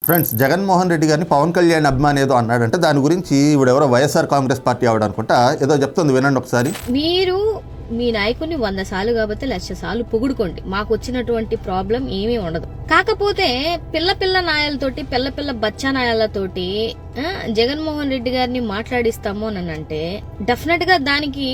Friends, Jaganmohan Reddy గారిని పవన్ కళ్యాణ్ అభిమాని ఏదో అన్నాడంటే దాని గురించి ఇవిడెవరో వైఎస్ఆర్ కాంగ్రెస్ పార్టీ ఆవిడనుకుంటా ఏదో చెప్తుంది, వినండి ఒకసారి. మీరు మీ నాయకుడిని 100 సార్లు కాబట్టి 1,00,000 సార్లు పొగుడుకోండి, మాకు వచ్చినటువంటి ప్రాబ్లం ఏమీ ఉండదు. కాకపోతే పిల్ల నాయాలతోటి పిల్ల బచ్చా నాయాలతోటి జగన్మోహన్ రెడ్డి గారిని మాట్లాడిస్తాము అని అంటే డెఫినెట్ గా దానికి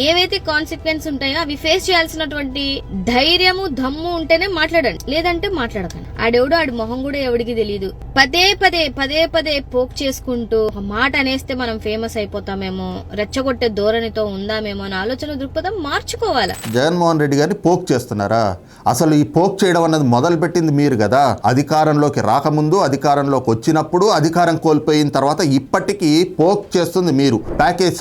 ఏవైతే కాన్సిక్వెన్స్ ఉంటాయో అవి ఫేస్ చేయాల్సినటువంటి ధైర్యము దమ్ము ఉంటేనే మాట్లాడండి, లేదంటే మాట్లాడకండి. ఆడెవడో ఆడి మొహం కూడా ఎవడికి తెలియదు. పదే పోక్ చేసుకుంటూ మాట అనేస్తే మనం ఫేమస్ అయిపోతామేమో, రెచ్చగొట్టే ధోరణితో ఉందామేమో అని ఆలోచన దృక్పథం మార్చుకోవాలి. జగన్మోహన్ రెడ్డి గారిని పోక్ చేస్తున్నారా? అసలు ఈ పోక్ చేయడం అన్నది మొదలు పెట్టింది మీరు కదా. అధికారంలోకి రాకముందు, అధికారంలోకి వచ్చినప్పుడు, అధికారం కోల్పోయిన తర్వాత ఇప్పటికీ పోక్ చేస్తుంది మీరు. ప్యాకేజ్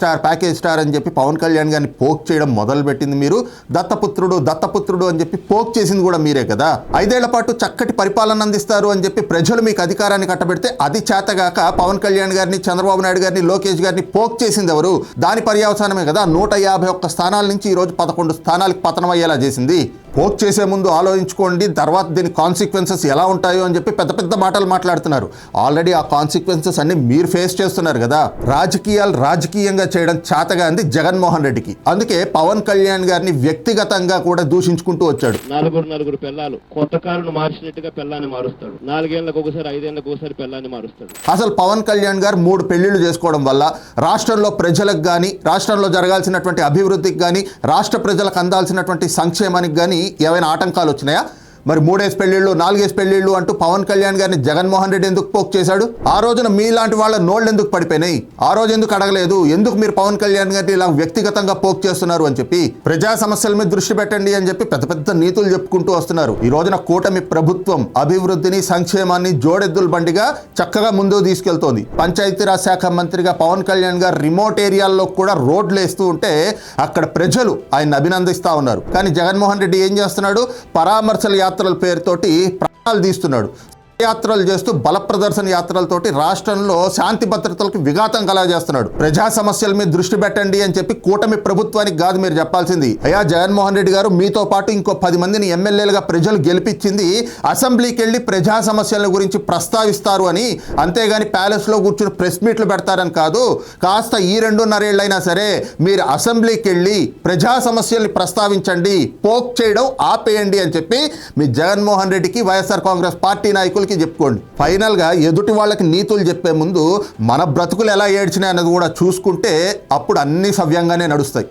స్టార్ అని చెప్పి పవన్ కళ్యాణ్ గారిని పోక్ చేయడం మొదలు పెట్టింది మీరు. దత్తపుత్రుడు అని చెప్పి పోక్ చేసింది కూడా మీరే కదా. 5 ఏళ్ల పాటు చక్కటి పరిపాలన అందిస్తారు అని చెప్పి ప్రజలు మీకు అధికారాన్ని కట్టబెడితే అది చేతగాక పవన్ కళ్యాణ్ గారిని, చంద్రబాబు నాయుడు గారిని, లోకేష్ గారిని పోక్ చేసింది ఎవరు? దాని పర్యవసానమే కదా 151 స్థానాల నుంచి ఈరోజు 11 స్థానాలకు పతనం అయ్యేలా చేసింది. పోక్ చేసే ముందు ఆలోచించుకోండి, తర్వాత దీని కాన్సిక్వెన్సెస్ ఎలా ఉంటాయో అని చెప్పి పెద్ద మాటలు మాట్లాడుతున్నారు. ఆల్రెడీ ఆ కాన్సిక్వెన్సెస్ అన్ని మీరు ఫేస్ చేస్తున్నారు కదా. రాజకీయంగా చేయడం చేతగా అంది జగన్మోహన్ రెడ్డికి. అందుకే పవన్ కళ్యాణ్ గారిని వ్యక్తిగతంగా కూడా దూషించుకుంటూ వచ్చాడు. నలుగురు పిల్లలు కొత్త కారును మార్చినట్టుగా పిల్లాన్ని మారుస్తాడు. 4 ఏళ్లకు ఒకసారి 5 ఏళ్లకు ఒకసారి పిల్లాన్ని మారుస్తాడు. అసలు పవన్ కళ్యాణ్ గారు 3 పెళ్లిళ్లు చేసుకోవడం వల్ల రాష్ట్రంలో ప్రజలకు కానీ, రాష్ట్రంలో జరగాల్సినటువంటి అభివృద్ధికి కానీ, రాష్ట్ర ప్రజలకు అందాల్సినటువంటి సంక్షేమానికి కానీ ఏమైనా ఆటంకాలు వచ్చినాయా? మరి 3 పెళ్లిళ్ళు 4 పెళ్లిళ్ళు అంటూ పవన్ కళ్యాణ్ గారిని జగన్మోహన్ రెడ్డి ఎందుకు పోక్ చేశాడు? ఆ రోజున మీలాంటి వాళ్ళ నోళ్ళు ఎందుకు పడిపోయినాయి? ఆ రోజు ఎందుకు అడగలేదు? ఎందుకు మీరు పవన్ కళ్యాణ్ గారిని ఇలా వ్యక్తిగతంగా పోక్ చేస్తున్నారు అని చెప్పి? ప్రజా సమస్యల మీద దృష్టి పెట్టండి అని చెప్పి పెద్ద నీతులు చెప్పుకుంటూ వస్తున్నారు. ఈ రోజున కూటమి ప్రభుత్వం అభివృద్ధిని, సంక్షేమాన్ని జోడెద్దుల బండిగా చక్కగా ముందుకు తీసుకెళ్తోంది. పంచాయతీరాజ్ శాఖ మంత్రిగా పవన్ కళ్యాణ్ గారు రిమోట్ ఏరియాల్లో కూడా రోడ్లు వేస్తూ ఉంటే అక్కడ ప్రజలు ఆయన అభినందిస్తా ఉన్నారు. కానీ జగన్మోహన్ రెడ్డి ఏం చేస్తున్నాడు? పరామర్శల యాత్రల పేరుతోటి ప్రాణాలు తీస్తున్నాడు. యాత్రలు చేస్తూ బల ప్రదర్శన యాత్రలతోటి రాష్ట్రంలో శాంతి భద్రతలకు విఘాతం కలగజేస్తున్నాడు. ప్రజా సమస్యల మీద దృష్టి పెట్టండి అని చెప్పి కూటమి ప్రభుత్వానికి కాదు మీరు చెప్పాల్సింది. అయ్యా జగన్మోహన్ రెడ్డి గారు, మీతో పాటు ఇంకో 10 మందిని ఎమ్మెల్యేలుగా ప్రజలు గెలిపించింది అసెంబ్లీకి వెళ్ళి ప్రజా సమస్యల గురించి ప్రస్తావిస్తారు అని, అంతేగాని ప్యాలెస్లో కూర్చుని ప్రెస్ మీట్లు పెడతారని కాదు. కాస్త ఈ 2.5 ఏళ్ళైనా సరే మీరు అసెంబ్లీకి వెళ్ళి ప్రజా సమస్యల్ని ప్రస్తావించండి, పోక్ చేయడం ఆపేయండి అని చెప్పి మీ జగన్మోహన్ రెడ్డికి, వైఎస్ఆర్ కాంగ్రెస్ పార్టీ నాయకులకి చెప్పుకోండి. ఫైనల్ గా ఎదుటి వాళ్ళకి నీతులు చెప్పే ముందు మన బ్రతుకులు ఎలా ఏడ్చినాయి అన్నది కూడా చూసుకుంటే అప్పుడు అన్ని సవ్యంగానే నడుస్తాయి.